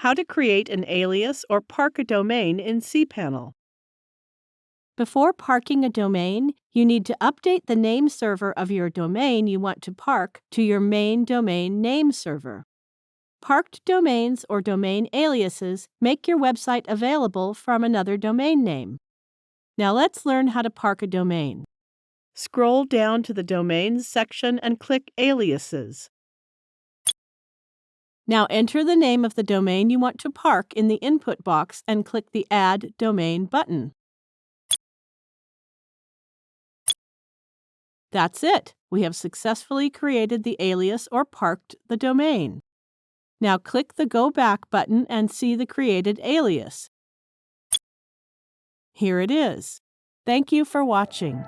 How to create an alias or park a domain in cPanel. Before parking a domain, you need to update the name server of your domain you want to park to your main domain name server. Parked domains or domain aliases make your website available from another domain name. Now let's learn how to park a domain. Scroll down to the Domains section and click Aliases. Now enter the name of the domain you want to park in the input box and click the Add Domain button. That's it. We have successfully created the alias or parked the domain. Now click the Go Back button and see the created alias. Here it is. Thank you for watching.